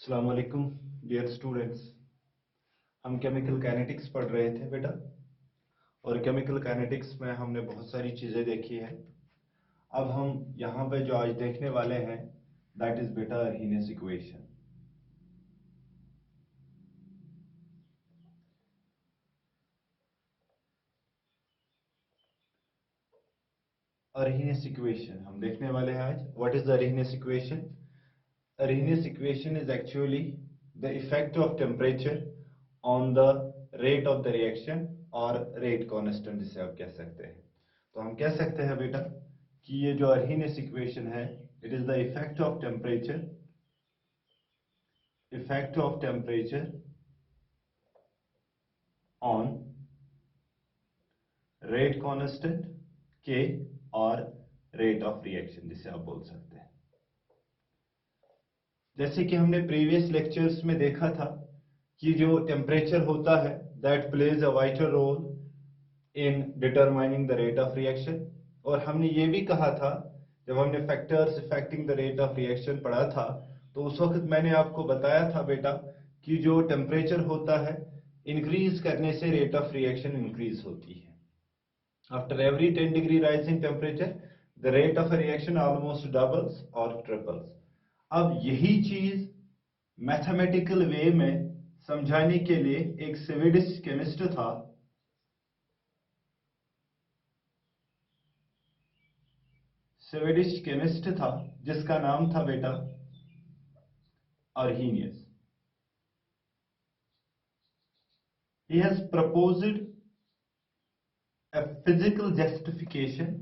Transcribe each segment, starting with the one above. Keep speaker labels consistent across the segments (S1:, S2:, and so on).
S1: अस्सलाम वालेकुम dear students. हम केमिकल काइनेटिक्स पढ़ रहे थे बेटा, और केमिकल काइनेटिक्स में हमने बहुत सारी चीज़ें देखी है। अब हम यहाँ पे जो आज देखने वाले हैं दैट इज बेटा अर्हीनियस इक्वेशन। अर्हीनियस इक्वेशन हम देखने वाले हैं आज। What is the Arrhenius equation? Arrhenius equation is actually the effect of temperature on the rate of the reaction or rate constant जिसे आप कह सकते हैं। तो हम कह सकते हैं बेटा कि ये जो Arrhenius equation है, it is the effect of temperature on rate constant K और rate of reaction जिसे आप बोल सकते हैं। जैसे कि हमने प्रीवियस लेक्चर्स में देखा था कि जो टेम्परेचर होता है that plays a vital role in determining the rate of reaction. और हमने ये भी कहा था जब हमने factors affecting the rate of reaction पढ़ा था, तो उस वक्त मैंने आपको बताया था बेटा कि जो टेम्परेचर होता है इंक्रीज करने से रेट ऑफ रिएक्शन इंक्रीज होती है। After every 10 degree rising temperature the rate of reaction almost doubles और ट्रिपल्स। अब यही चीज मैथमेटिकल वे में समझाने के लिए एक स्वीडिश केमिस्ट था जिसका नाम था बेटा अर्हीनियस। He has proposed a physical justification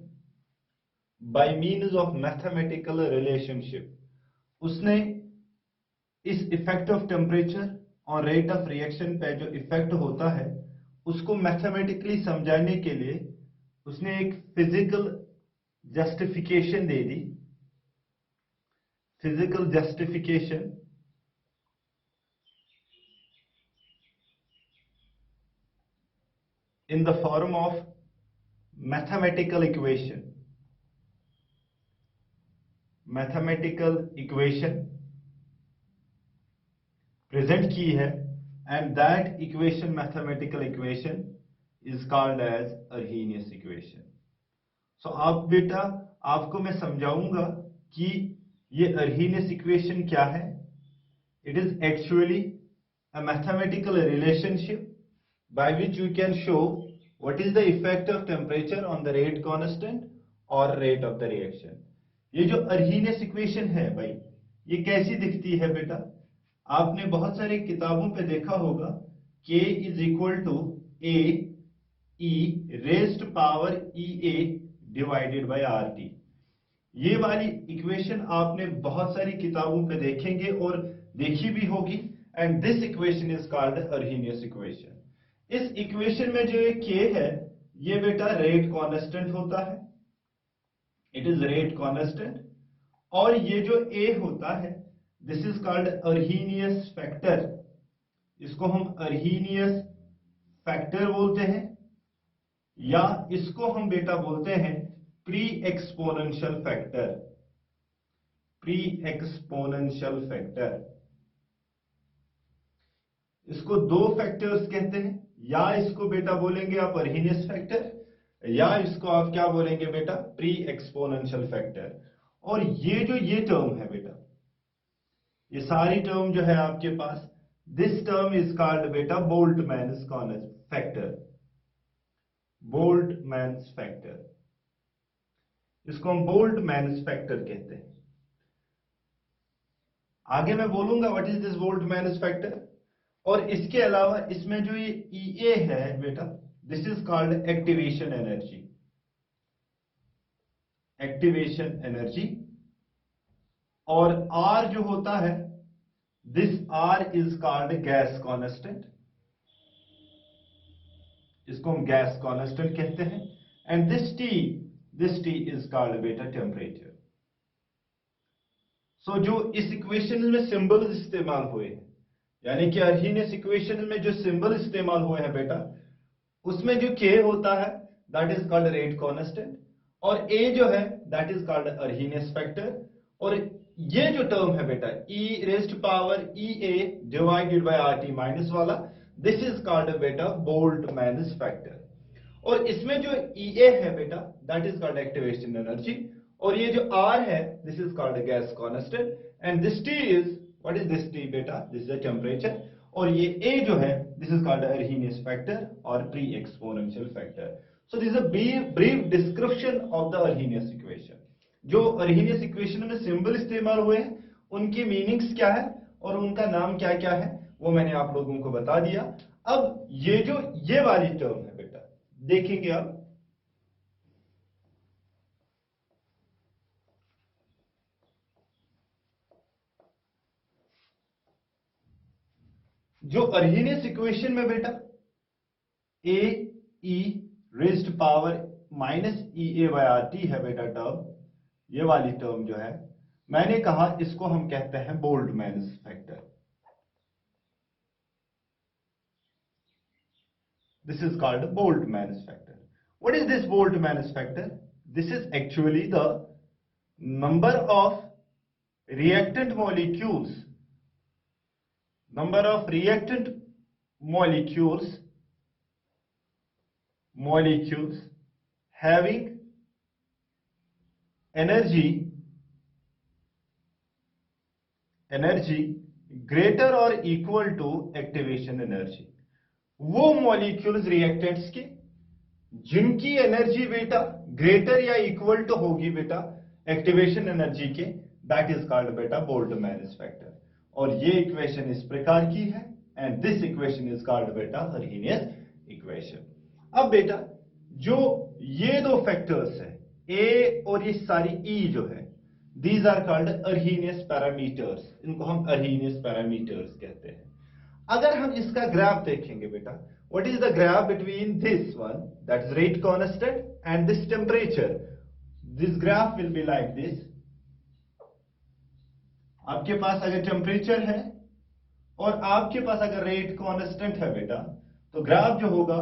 S1: by means of mathematical relationship। उसने इस इफेक्ट ऑफ टेम्परेचर और रेट ऑफ रिएक्शन पे जो इफेक्ट होता है उसको मैथमेटिकली समझाने के लिए उसने एक physical justification they the. Physical justification in the form of mathematical equation present की है, and that equation, mathematical equation is called as Arrhenius equation। So आप बेटा आपको मैं समझाऊंगा कि ये Arrhenius equation क्या है। It is actually a mathematical relationship by which you can show what is the effect of temperature on the rate constant or rate of the reaction। ये जो Arrhenius equation है भाई, ये कैसी दिखती है बेटा? आपने बहुत सारी किताबों पे देखा होगा K is equal to A E raised power EA divided by RT। ये वाली इक्वेशन आपने बहुत सारी किताबों पे देखेंगे और देखी भी होगी, and this equation is called Arrhenius equation. इस इक्वेशन में जो ये K है ये बेटा रेट कांस्टेंट होता है, इट इज रेट कांस्टेंट। और ये जो A होता है this is called Arrhenius factor. इसको हम अर्हीनियस फैक्टर बोलते हैं, या इसको हम बेटा बोलते हैं pre exponential factor. Pre exponential factor, इसको दो फैक्टर्स कहते हैं, या इसको बेटा बोलेंगे आप अर्हीनियस फैक्टर, या इसको आप क्या बोलेंगे बेटा प्री एक्सपोनेंशियल फैक्टर। और ये टर्म है बेटा, ये सारी टर्म जो है आपके पास, दिस टर्म इज कॉल्ड बेटा बोल्ट्जमैन्स फैक्टर। बोल्ट्जमैन्स फैक्टर, इसको हम बोल्ट्जमैन्स फैक्टर कहते हैं। आगे मैं बोलूंगा what is this Boltzmann's factor. और इसके अलावा इसमें जो ये EA है बेटा this is called activation energy. Activation energy. और R जो होता है this R is called gas constant, इसको हम गैस कांस्टेंट कहते हैं। And this T is called बेटा टेम्परेचर। सो जो इस इक्वेशन में सिंबल्स इस्तेमाल हुए हैं, यानी कि अर्हीनियस इक्वेशन में जो सिंबल इस्तेमाल हुए हैं बेटा, उसमें जो K होता है that is called rate constant, और A जो है that is called Arrhenius factor, और ये जो टर्म है बेटा e raised power ea divided bye RT minus वाला, दिस इज कॉल्ड बेटा बोल्ट्जमैन्स फैक्टर। और इसमें जो ea है बेटा that is called activation energy, और ये जो r है this is called gas constant, and this t is what is this t बेटा, दिस इज द टेम्परेचर, और ये a जो है this is called Arrhenius factor और pre exponential factor. So this is a brief description of the Arrhenius equation. जो Arrhenius equation में symbol इस्तेमाल हुए हैं उनकी मीनिंग्स क्या है और उनका नाम क्या क्या है वो मैंने आप लोगों को बता दिया। अब ये वाली टर्म है बेटा, देखेंगे आप, जो अर्हीनियस इक्वेशन में बेटा ए ई रेज्ड पावर माइनस ई ए बाय आर टी है बेटा टर्म, ये वाली टर्म जो है मैंने कहा इसको हम कहते हैं Boltzmann's factor. This is called Boltzmann's factor. What is this Boltzmann's factor? This is actually the number of reactant molecules having energy greater or equal to activation energy। वो मॉलिक्यूल्स रिएक्टेंट्स की जिनकी एनर्जी बेटा greater या equal to होगी बेटा activation energy के, that is called बेटा बोल्ट्जमैन्स factor. और ये इक्वेशन इस प्रकार की है, and this equation is called बेटा अर्हीनियस इक्वेशन। अब बेटा जो ये दो फैक्टर्स है ए और ये सारी ई जो है, दीज आर कॉल्ड अर्हीनियस पैरामीटर्स, इनको हम अर्हीनियस पैरामीटर्स कहते हैं। अगर हम इसका ग्राफ देखेंगे बेटा, what is the graph between this one that is rate constant and this temperature, this graph will be like this. आपके पास अगर टेम्परेचर है और आपके पास अगर रेट कांस्टेंट है बेटा, तो ग्राफ जो होगा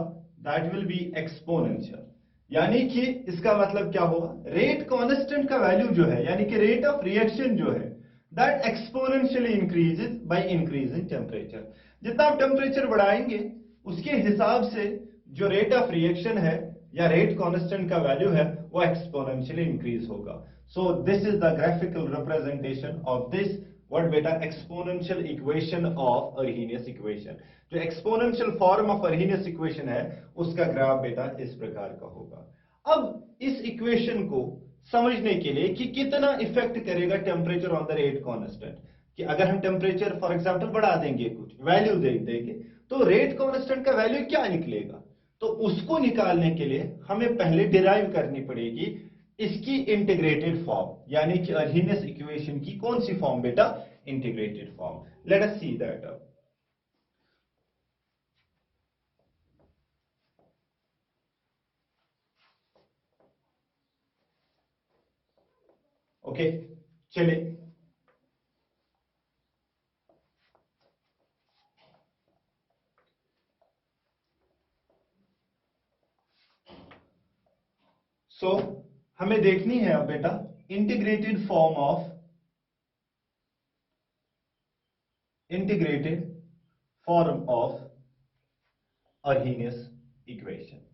S1: दैट विल बी एक्सपोनेंशियल। यानी कि इसका मतलब क्या होगा, रेट कांस्टेंट का वैल्यू जो है यानी कि रेट ऑफ रिएक्शन जो है that exponentially increases by increasing temperature. जितना आप टेम्परेचर बढ़ाएंगे उसके हिसाब से जो रेट ऑफ रिएक्शन है या रेट कांस्टेंट का वैल्यू है वो एक्सपोनेंशियली इंक्रीज होगा। सो this is the graphical representation of this what बेटा exponential equation of Arrhenius equation. जो exponential form of Arrhenius equation है उसका ग्राफ बेटा इस प्रकार का होगा। अब इस इक्वेशन को समझने के लिए कि कितना इफेक्ट करेगा temperature on the rate constant, कि अगर हम टेम्परेचर फॉर एग्जांपल बढ़ा देंगे, कुछ वैल्यू दे देंगे, तो रेट कांस्टेंट का वैल्यू क्या निकलेगा, तो उसको निकालने के लिए हमें पहले डिराइव करनी पड़ेगी इसकी इंटीग्रेटेड फॉर्म, यानी कि अर्हीनियस इक्वेशन की कौन सी फॉर्म बेटा, integrated form. Let us see that अब। ओके चलिए, सो हमें देखनी है अब बेटा integrated form of Arrhenius equation.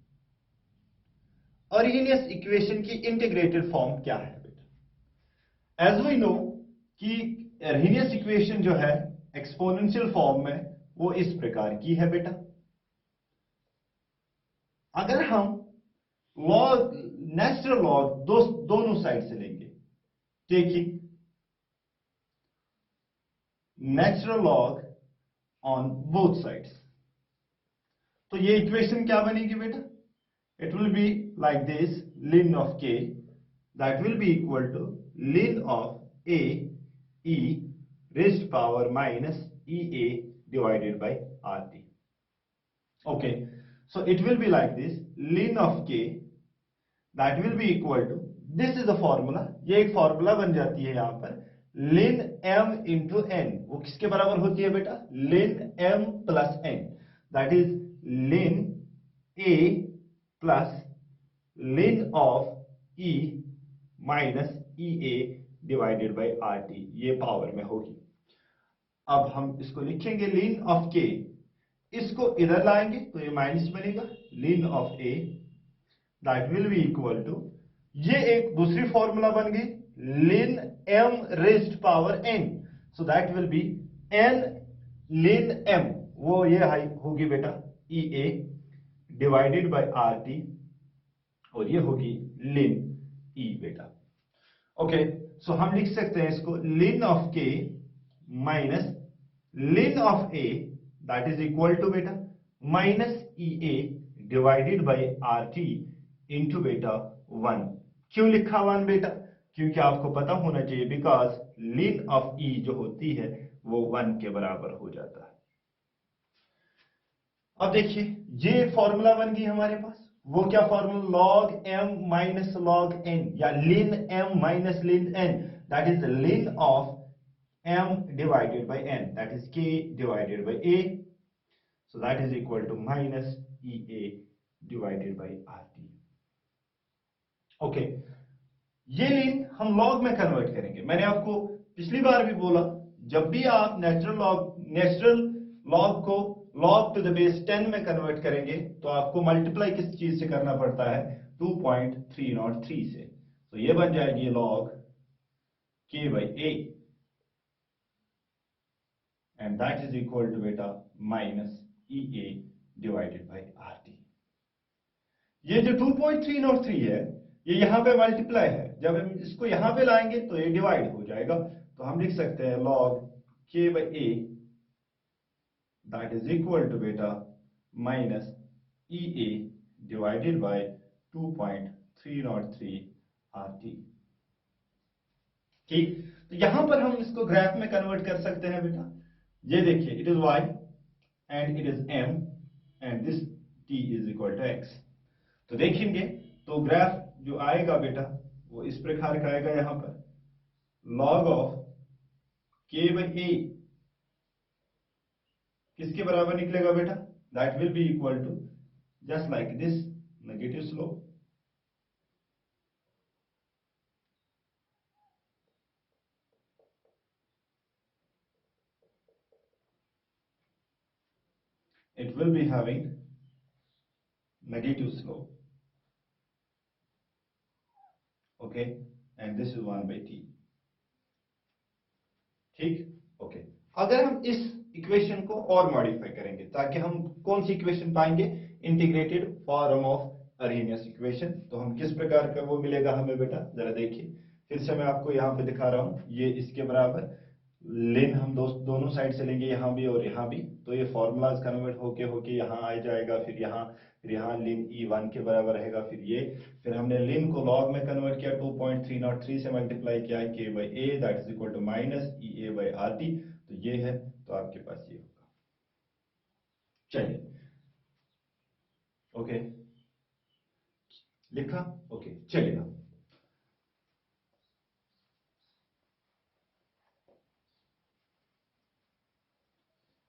S1: Arrhenius equation की इंटीग्रेटेड फॉर्म क्या है बेटा? एज वी नो कि अर्हीनियस इक्वेशन जो है एक्सपोनेंशियल फॉर्म में वो इस प्रकार की है बेटा। अगर हम लॉग नेचुरल लॉग दोनों साइड से लेंगे, taking natural log on both sides, तो ये इक्वेशन क्या बनेगी बेटा? It will be like this, ln of k that will be equal to ln of a e raised power minus ea divided by rt. Okay, so it will be like this, ln of k that will be equal to, this is the formula, ये एक formula बन जाती है यहां पर, ln m into n, वो किसके बराबर होती है बेटा? ln m plus n, that is ln a plus ln of e minus ea divided by R T, ये पावर में होगी। अब हम इसको लिखेंगे लिन ऑफ के, इसको इधर लाएंगे तो ये माइनस बनेगा, ln of A that will be equal to, ये एक दूसरी फॉर्मूला बन गई ln M raised power N, so that will be N ln M, वो ये होगी बेटा E A divided by R T, और ये होगी लिन ई बेटा। ओके, सो हम लिख सकते हैं इसको ln of K minus ln of A that is equal to बेटा minus E A divided by R T into बेटा 1। क्यों लिखा 1 बेटा? क्योंकि आपको पता होना चाहिए बिकॉज लिन ऑफ ई जो होती है वो 1 के बराबर हो जाता है। अब देखिए ये फॉर्मूला बन गई हमारे पास, वो क्या formula, log M minus log N या ln M minus ln N, that is ln of m divided by n, that is k divided by a, so that is equal to minus ea divided by rt। Okay, ये लिन हम log में convert करेंगे। मैंने आपको पिछली बार भी बोला, जब भी आप नेचुरल लॉग को log टू द बेस 10 में कन्वर्ट करेंगे तो आपको मल्टीप्लाई किस चीज से करना पड़ता है, 2.303 से। तो ये बन जाएगी log k by a and that is equal to beta minus EA divided by RT। ये जो 2.303 है ये यहां पे मल्टीप्लाई है, जब हम इसको यहां पे लाएंगे तो ये डिवाइड हो जाएगा, तो हम लिख सकते हैं log k by a that is equal to beta minus EA divided by 2.303 RT। ठीक, तो यहां पर हम इसको ग्राफ में कन्वर्ट कर सकते हैं बेटा। ये देखिए it is y and it is m and this t is equal to x। तो देखेंगे तो ग्राफ जो आएगा बेटा वो इस प्रकार का आएगा, यहां पर log of k by a किसके बराबर निकलेगा बेटा, that will be equal to just like this negative slope, it will be having negative slope, okay, and this is 1 by t। ठीक, ओके। अगर हम इस इक्वेशन को और मॉडिफाई करेंगे ताकि हम कौन सी इक्वेशन पाएंगे, इंटीग्रेटेड फॉर्म ऑफ अरहीनियस इक्वेशन, तो हम किस प्रकार का वो मिलेगा हमें बेटा, जरा देखिए फिर से मैं आपको यहाँ पे दिखा रहा हूँ। ये इसके बराबर लिन हम दोनों साइड से लेंगे, यहाँ भी और यहाँ भी, तो ये फॉर्मूलाज कन्वर्ट होके होके यहाँ आ जाएगा, फिर यहाँ लिन ई 1 के बराबर रहेगा, फिर हमने लिन को लॉग में कन्वर्ट किया, 2.303 से मल्टीप्लाई किया k by a that is equal to minus E A by R T, तो ये है, तो आपके पास ये होगा। चलिए ओके, लिखा, ओके चलिएगा।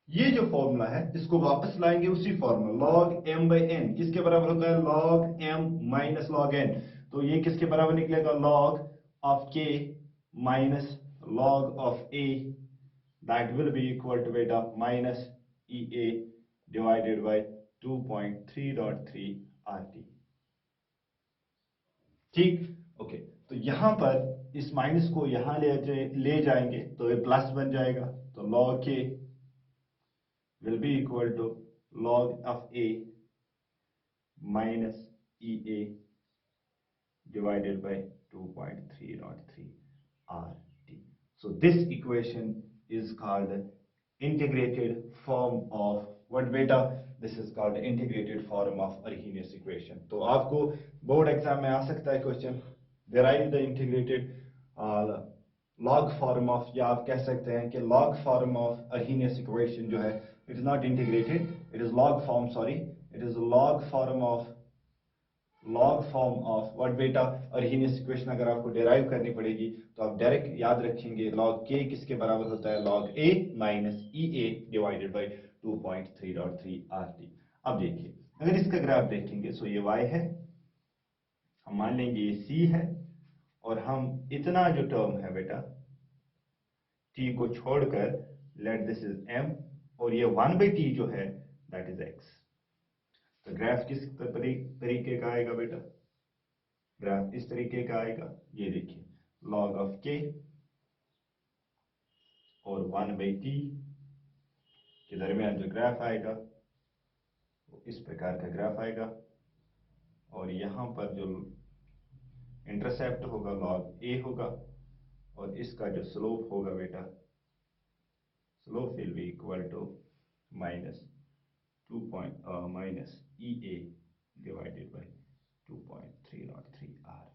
S1: ये जो फॉर्मूला है इसको वापस लाएंगे उसी formula, log m by n किसके बराबर होता है, log m minus log n, तो ये किसके बराबर निकलेगा, log of k minus log of a that will be equal to beta minus ea divided by 2.303 rt। ठीक, ओके, तो यहां पर इस माइनस को यहां ले जाएंगे तो ये प्लस बन जाएगा, तो log k will be equal to log of a minus ea divided by 2.303 rt। So this equation is called integrated form of what beta, this is called integrated form of Arrhenius equation। तो आपको board exam में आ सकता है question, derive the integrated log form of, या आप कह सकते हैं कि log form of Arrhenius equation जो है, it is not integrated, it is log form, sorry, it is log form of what beta Arrhenius equation अगर आपको derive करनी पड़ेगी तो आप डायरेक्ट याद रखेंगे log k किसके बराबर होता है, log a minus ea divided by 2.303 rt। अब देखिए अगर इसका ग्राफ देखेंगे, सो ये y है, हम मान लेंगे ये c है और हम इतना जो टर्म है बेटा t को छोड़कर लेट दिस इज m और ये 1/t जो है दैट इज x। तो ग्राफ किस तरीके का आएगा बेटा? ग्राफ इस तरीके का आएगा, ये देखिए log ऑफ k और 1/t के दरमियान जो ग्राफ आएगा वो इस प्रकार का ग्राफ आएगा और यहां पर जो इंटरसेप्ट होगा log a होगा और इसका जो स्लोप होगा बेटा, slope will be equal to minus EA divided by 2.303R.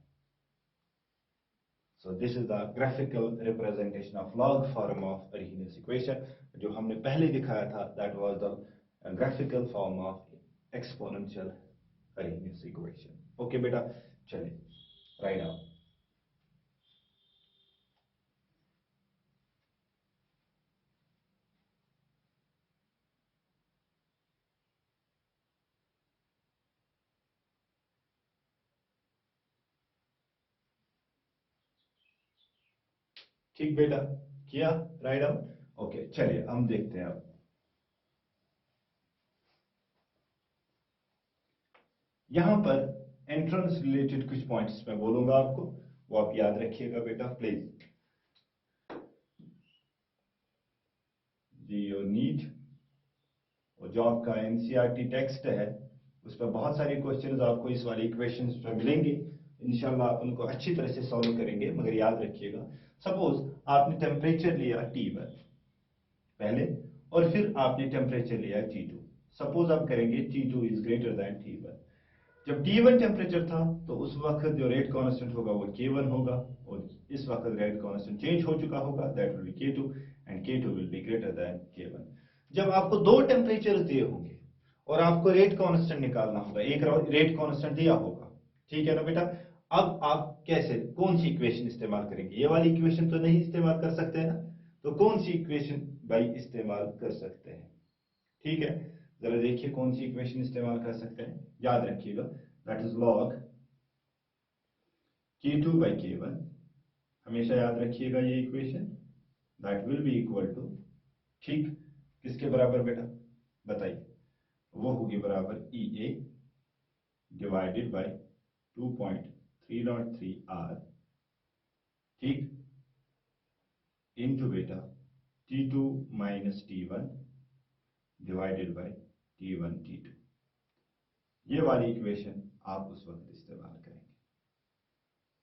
S1: So this is the graphical representation of log form of Arrhenius equation. जो हमने पहले दिखाया था that was the graphical form of exponential Arrhenius equation. Okay बेटा, चलिए write down. ठीक बेटा, किया राइट डाउन? ओके चलिए हम देखते हैं अब। यहां पर एंट्रेंस रिलेटेड कुछ पॉइंट्स मैं बोलूंगा आपको, वो आप याद रखिएगा बेटा प्लीज। योर नीट और जो आपका एनसीईआरटी टेक्स्ट है उस पर बहुत सारे क्वेश्चंस आपको इस वाले इक्वेशंस पर मिलेंगे। इंशाल्लाह आप उनको अच्छी तरह से सॉल्व करेंगे, मगर याद रखिएगा सपोज आपने टेम्परेचर लिया T1 पहले और फिर आपने टेम्परेचर लिया T2। सपोज आप करेंगे T2 is greater than T1। जब T1 टेम्परेचर था तो उस वक्त जो रेट कांस्टेंट होगा वो K1 होगा और इस वक्त रेट कांस्टेंट चेंज हो चुका होगा, that will B K2 and K2 will be greater than K1। जब आपको दो टेम्परेचर दिए होंगे और आपको रेट कांस्टेंट निकालना होगा, एक रेट कांस्टेंट दिया होगा, ठीक है ना बेटा। अब आप कैसे, कौन सी इक्वेशन इस्तेमाल करेंगे? ये वाली इक्वेशन तो नहीं इस्तेमाल कर सकते हैं ना, तो कौन सी इक्वेशन भाई इस्तेमाल कर सकते हैं? ठीक है, जरा देखिए कौन सी इक्वेशन इस्तेमाल कर सकते हैं। याद रखिएगा that is log K2 by K1, हमेशा याद रखिएगा ये equation, that will be equal to, ठीक किसके बराबर बेटा बताइए? वो होगी बराबर EA डिवाइडेड बाय 2.303R, ठीक, इनटू बेटा T2 minus T1 divided by T1 T2। ये वाली इक्वेशन आप उस वक्त इस्तेमाल करेंगे।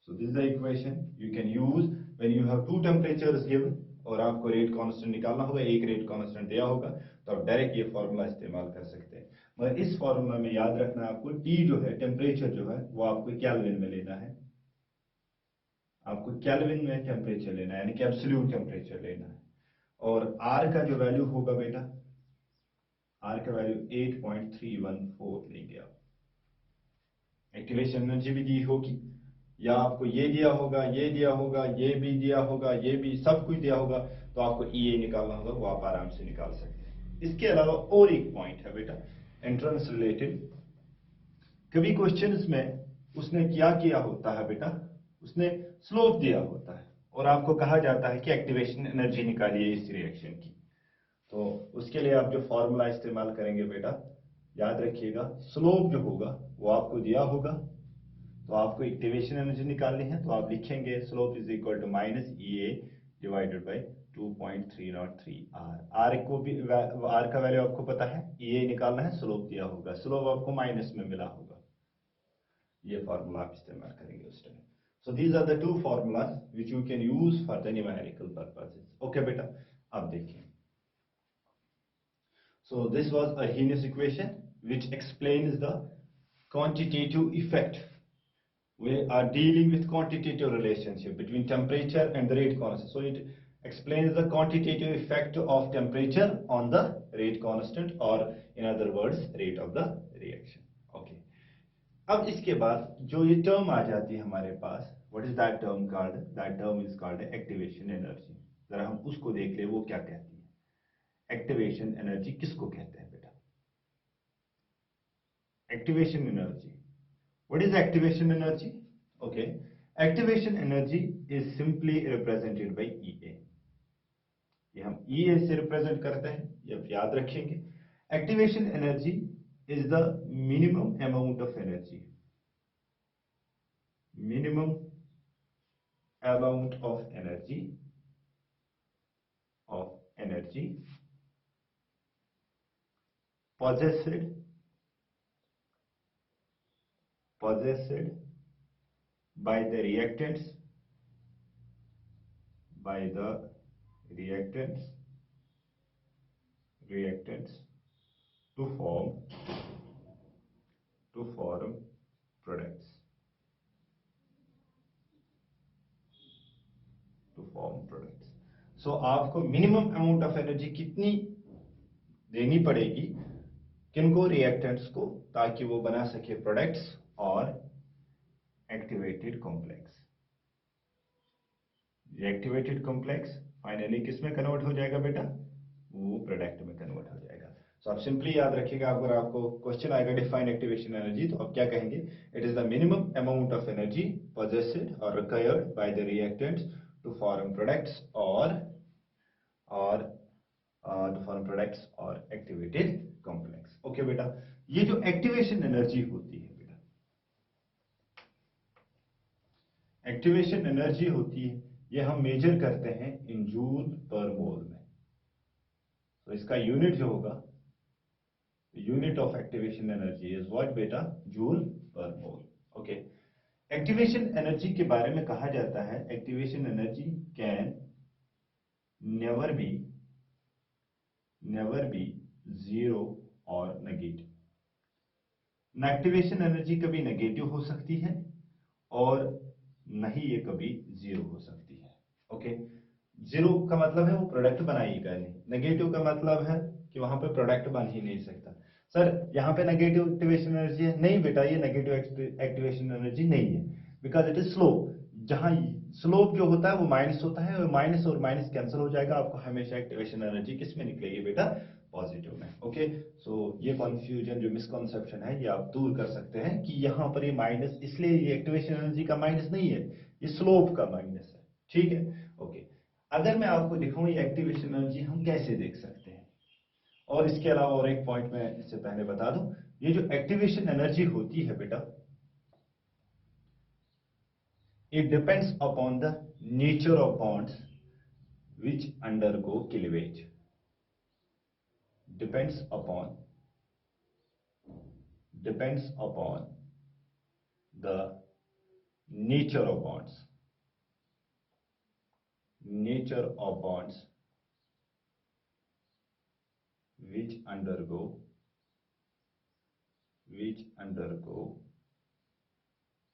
S1: So this is the equation you can use when you have two temperatures given और आपको रेट कांस्टेंट निकालना होगा, एक रेट कांस्टेंट दिया होगा तो आप डायरेक्ट ये फॉर्मूला इस्तेमाल कर सकते हैं। मगर इस फॉर्मूला में याद रखना आपको T जो है टेम्परेचर जो है वो आपको केल्विन में लेना है, आपको केल्विन में टेम्परेचर लेना है, यानी कि एब्सोल्यूट टेम्परेचर लेना है। और R का जो वैल्यू होगा बेटा, R का वैल्यू 8.314 लेंगे आप। एक्टिवेशन एनर्जी भी दी होगी या आपको ये दिया होगा, ये दिया होगा, ये भी दिया होगा, ये भी सब कुछ दिया होगा, तो आपको EA निकालना होगा, वो आप आराम से निकाल सकते हैं। इसके अलावा और एक पॉइंट है बेटा एंट्रेंस रिलेटेड, कभी क्वेश्चंस में उसने क्या किया होता है बेटा, उसने स्लोप दिया होता है और आपको कहा जाता है कि एक्टिवेशन एनर्जी निकालिए इस रिएक्शन की। तो उसके लिए आप जो फॉर्मूला इस्तेमाल करेंगे बेटा, याद रखिएगा स्लोप जो होगा वो आपको दिया होगा, तो आपको एक्टिवेशन एनर्जी निकालनी है, तो आप लिखेंगे slope is equal to minus EA divided by 2.303R। R को भी, R का वैल्यू आपको पता है, EA निकालना है, स्लोप दिया होगा, स्लोप आपको माइनस में मिला होगा, ये फॉर्मूला आप इस्तेमाल करेंगे उस time. So these are the two formulas which you can use for the numerical purposes. Okay बेटा, अब देखिए। So this was Arrhenius equation which explains the quantitative effect. We are dealing with quantitative relationship between temperature and the rate constant. So it explains the quantitative effect of temperature on the rate constant, or in other words rate of the reaction. Okay. अब इसके बाद जो ये term आ जाती है हमारे पास, what is that term called? That term is called activation energy. जरा हम उसको देख ले, वो क्या कहती है। एक्टिवेशन एनर्जी किसको कहते हैं बेटा? Activation energy, what is activation energy? Okay, activation energy is simply represented by EA। ये हम EA से रिप्रेजेंट करते हैं, ये आप याद रखेंगे। Activation energy is the minimum amount of energy, minimum amount of energy possessed by the reactants to form products सो आपको मिनिमम अमाउंट ऑफ एनर्जी कितनी देनी पड़ेगी, किनको, रिएक्टेंट्स को, ताकि वो बना सके प्रोडक्ट्स और activated complex. Activated complex finally किस में कन्वर्ट हो जाएगा बेटा, वो प्रोडक्ट में कन्वर्ट हो जाएगा। सो आप सिंपली याद रखिएगा, अगर आपको क्वेश्चन आएगा डिफाइन एक्टिवेशन एनर्जी, तो आप क्या कहेंगे, it is the minimum amount of energy possessed or required by the reactants to form products or activated complex। Okay बेटा, ये जो एक्टिवेशन एनर्जी होती है बेटा, एक्टिवेशन एनर्जी होती है, ये हम मेजर करते हैं इन जूल पर मोल में। तो इसका यूनिट जो होगा, unit of activation energy is what बेटा, जूल पर मोल। ओके, एक्टिवेशन एनर्जी के बारे में कहा जाता है, activation energy can never be zero और नेगेटिव। एक्टिवेशन एनर्जी कभी नेगेटिव हो सकती है और नहीं ये कभी जीरो हो सकती है। ओके, जीरो का मतलब है वो प्रोडक्ट बनाएगा नहीं, नेगेटिव का मतलब है कि वहां पे प्रोडक्ट बन ही नहीं सकता। सर यहाँ पे नेगेटिव एक्टिवेशन एनर्जी है, नहीं बेटा, ये नेगेटिव एक्टिवेशन एनर्जी नहीं है, बिकॉज इट इज स्लोप। जहां स्लोप जो होता है वो माइनस होता है, और माइनस कैंसिल हो जाएगा, आपको हमेशा एक्टिवेशन एनर्जी किस में निकलेगी बेटा, पॉजिटिव में। ओके, सो ये कंफ्यूजन जो मिसकंसेप्शन है, ये आप दूर कर सकते हैं कि यहाँ पर ये माइनस, इसलिए ये एक्टिवेशन एनर्जी का माइनस नहीं है, ये स्लोप का माइनस है। ठीक है, ओके। अगर मैं आपको दिखाऊं ये एक्टिवेशन एनर्जी हम कैसे देख सकते हैं, और इसके अलावा और एक पॉइंट मैं इससे पहले बता दूं, ये जो एक्टिवेशन एनर्जी होती है बेटा, it depends upon the nature of bonds which undergo cleavage। depends upon the nature of bonds which undergo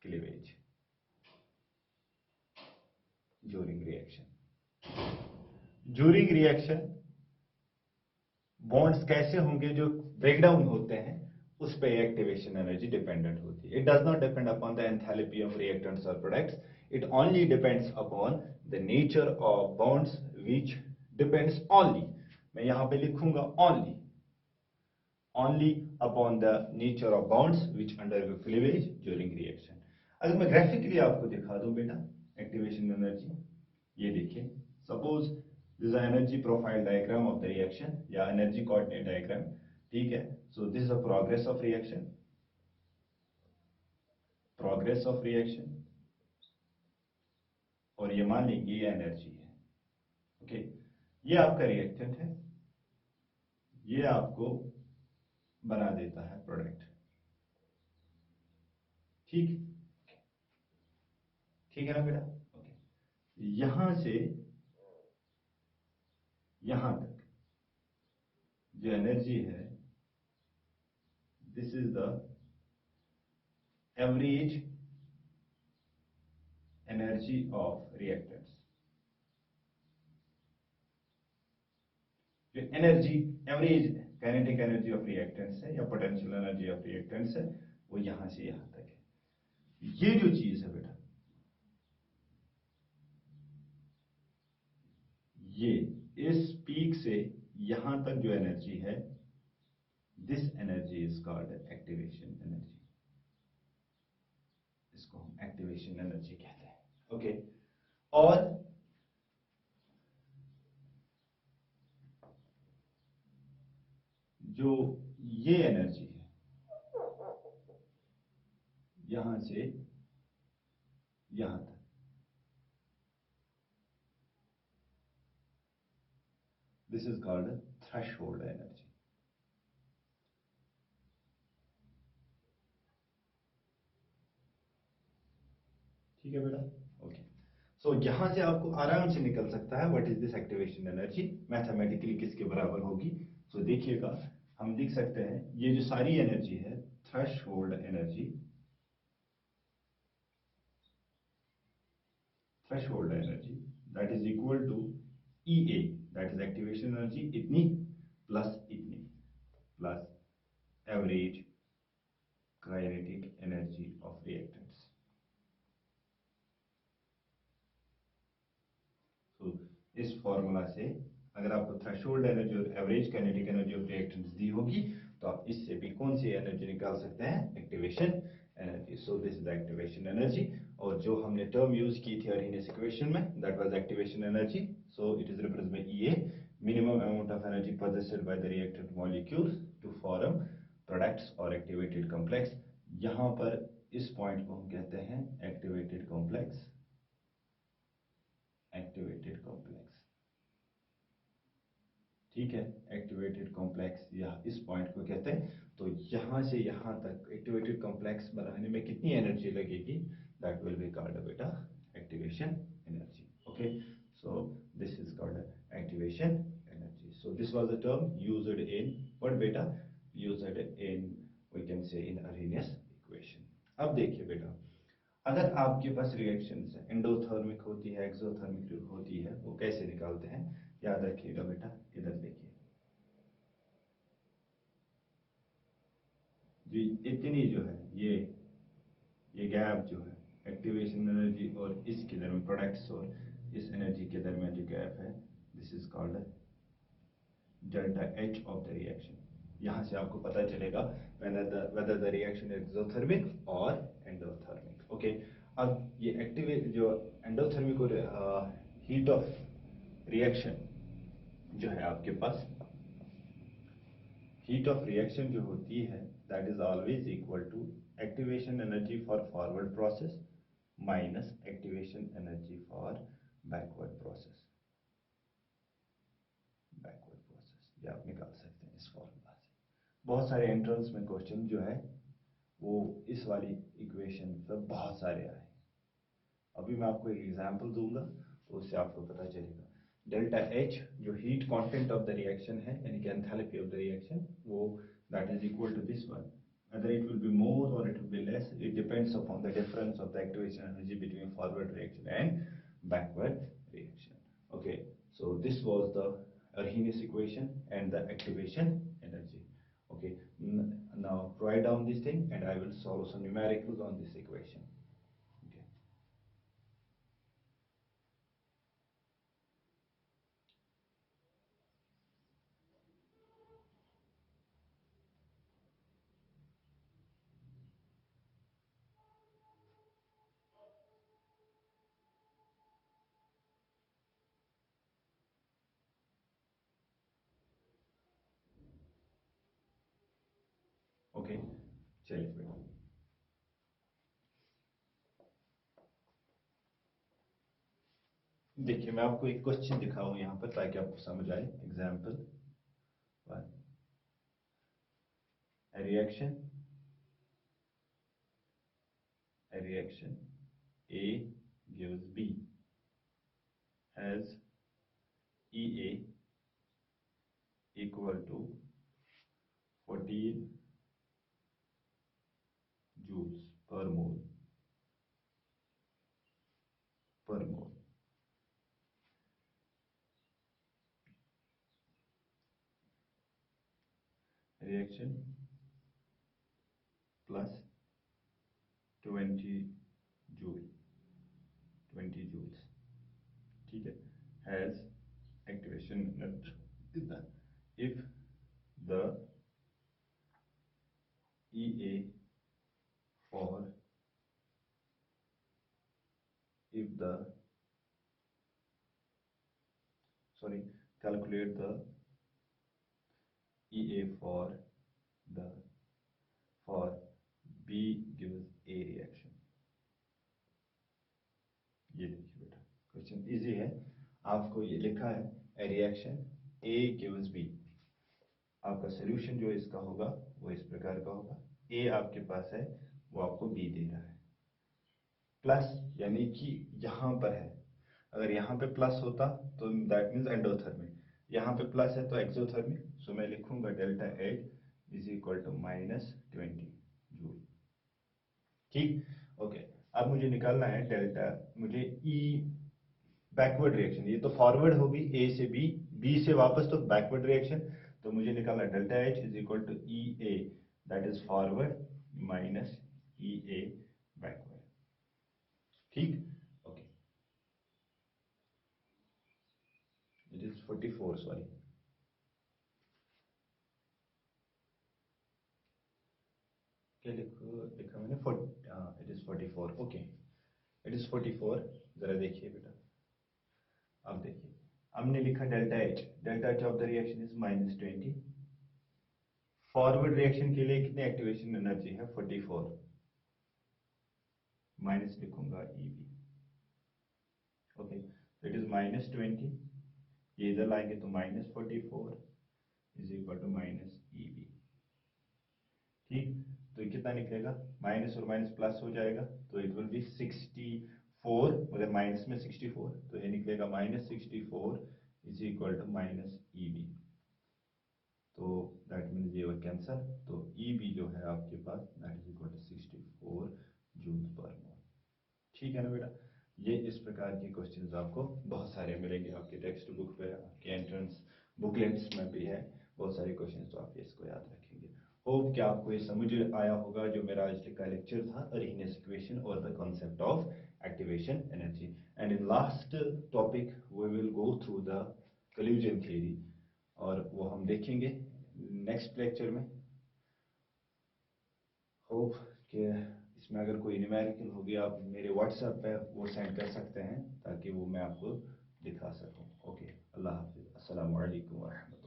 S1: cleavage during reaction bonds कैसे होंगे जो ब्रेकडाउन होते हैं, उस पे एक्टिवेशन एनर्जी डिपेंडेंट होती है। It does not depend upon the enthalpy of reactants और products, it only depends upon the nature of bonds which depends only, मैं यहां पे लिखूंगा only upon the nature of bonds which undergo cleavage during reaction. अगर मैं graphically आपको दिखा दूं बेटा एक्टिवेशन एनर्जी, ये देखिए, suppose this is energy profile diagram of the reaction या एनर्जी कोऑर्डिनेट डायग्राम। ठीक है, सो this is a progress of reaction, और ये मान लीजिए ये एनर्जी है। ओके, ये आपका रिएक्टेंट है, ये आपको बना देता है प्रोडक्ट। ठीक है ना बेटा। ओके, यहां से यहां तक जो एनर्जी है, this is the average energy of reactants. जो energy average kinetic energy of reactants है या पोटेंशियल एनर्जी ऑफ रिएक्टेंट्स है, वो यहां से यहां तक है। ये जो चीज है बेटा, ये इस पीक से यहां तक जो एनर्जी है, this energy is called activation energy. इसको हम एक्टिवेशन एनर्जी कहते हैं। ओके, और जो ये एनर्जी है यहां से यहां तक, this is called threshold energy. ठीक है बेटा, ओके। सो यहां से आपको आराम से निकल सकता है what is this activation energy, mathematically किसके बराबर होगी। सो देखिएगा, हम लिख सकते हैं ये जो सारी एनर्जी है, threshold energy, threshold energy that is equal to EA, that is activation energy, इतनी plus average kinetic energy of reactants. तो इस फॉर्मूला से अगर आपको थ्रेशोल्ड एनर्जी और average kinetic energy of reactants दी होगी तो आप इससे भी कौन सी एनर्जी निकाल सकते हैं, activation energy. So this is activation energy, और जो हमने टर्म यूज की थी अर्हीनियस इक्वेशन में, that was activation energy. So it is represented by EA, minimum amount of energy possessed by the reactant molecules to form products or activated complex। यहां पर इस point को हम कहते हैं एक्टिवेटेड कॉम्प्लेक्स, एक्टिवेटेड कॉम्प्लेक्स। ठीक है, एक्टिवेटेड कॉम्प्लेक्स या इस पॉइंट को कहते हैं। तो यहां से यहां तक एक्टिवेटेड कॉम्प्लेक्स बनाने में कितनी एनर्जी लगेगी, दैट विल बी कॉल्ड बेटा activation energy. Okay, so this is called activation energy. So this was the term used in what बेटा, used in we can say in अर्हीनियस equation. अब देखिए बेटा, अगर आपके पास रिएक्शन एंडोथर्मिक होती है, एक्सोथर्मिक होती है, वो कैसे निकालते हैं, याद रखिएगा बेटा। इधर देखिए जी, इतनी जो है ये गैप जो है एक्टिवेशन एनर्जी और इसके दरमियान, प्रोडक्ट्स और इस एनर्जी के दरमियान जो गैप है, this is called delta H of the reaction. यहां से आपको पता चलेगा whether the reaction is exothermic और एंडोथर्मिक। ओके, अब ये एक्टिवेट जो एंडोथर्मिक और हीट ऑफ रिएक्शन जो है आपके पास, हीट ऑफ रिएक्शन जो होती है that is always equal to activation energy for forward process minus activation energy for backward process, backward process. ये आप निकाल सकते हैं इस फॉर्मूला से। बहुत सारे एंट्रेंस में क्वेश्चन जो है वो इस वाली इक्वेशन पर बहुत सारे आए। अभी मैं आपको एक एग्जांपल दूंगा तो उससे आपको पता चलेगा। डेल्टा H जो heat content of the reaction है, यानी कि एंथैल्पी ऑफ द रिएक्शन, वो that is equal to this one. whether it will be more or it will be less, it depends upon the difference of the activation energy between forward reaction and backward reaction. Okay, so this was the Arrhenius equation and the activation energy. Okay, now write down this thing and I will solve some numericals on this equation. Okay. Okay, चलिए बेटा, देखिए मैं आपको एक question दिखाऊं यहाँ पर ताकि आपको समझ आए। Example one, a reaction A gives B has EA equal to 14 joules per mole, per mole। Reaction plus 20 joule, 20 joules, ठीक है, हैज एक्टिवेशन इतना। If the EA for if the calculate the EA for B gives A reaction। ये देखिए बेटा question easy है, आपको ये लिखा है ए रिएक्शन A gives B। आपका सोल्यूशन जो इसका होगा वो इस प्रकार का होगा, A आपके पास है वो आपको B दे रहा है, प्लस यानी कि यहां पर है, अगर यहाँ पे प्लस होता तो दैट मीन्स एंडोथर्मिक, यहाँ पे प्लस है तो एक्सोथर्मिक। सो मैं लिखूंगा delta H is equal to -20 joule. ठीक, ओके। अब मुझे निकालना है डेल्टा, मुझे ई बैकवर्ड रिएक्शन, ये तो फॉरवर्ड होगी ए से बी, बी से वापस तो बैकवर्ड रिएक्शन, तो मुझे निकालना है delta H is equal to E A that is forward minus E A backward. ठीक, ओके। इट इज 44, सॉरी, क्या लिखा मैंने, it is 44, okay, it is 44। जरा देखिए बेटा, अब देखिए हमने लिखा delta H of the reaction is -20। Forward reaction के लिए कितनी एक्टिवेशन एनर्जी है 44, माइनस लिखूंगा ईबी, ओके। इट इज -20, ये इधर लाएंगे तो -44 is equal to minus E B. ठीक, तो ये कितना निकलेगा, माइनस और माइनस प्लस हो जाएगा तो इट विल बी 64, मगर माइनस में 64, तो ये निकलेगा -64 is equal to minus E B, तो दैट मीन्स ये कैंसर, तो ईबी जो है आपके पास that is equal to 64 joule per mole. ठीक है ना बेटा, ये इस प्रकार के क्वेश्चंस आपको बहुत सारे मिलेंगे आपके टेक्स्ट बुक पे, आपके एंट्रेंस बुकलेट्स में भी है बहुत सारे क्वेश्चंस, तो आप इसको याद रखेंगे। होप कि आपको ये समझ आया होगा जो मेरा आज का लेक्चर था, अरहीनियस इक्वेशन और the concept of activation energy. And in last topic we will go through the collision theory, और वो हम देखेंगे नेक्स्ट लेक्चर में। होप कि इसमें अगर कोई न्यूमेरिकल होगी आप मेरे व्हाट्सएप पे वो सेंड कर सकते हैं ताकि वो मैं आपको दिखा सकूं। ओके, अल्लाह हाफिज़, अस्सलाम वालेकुम व रहमतुल्लाह।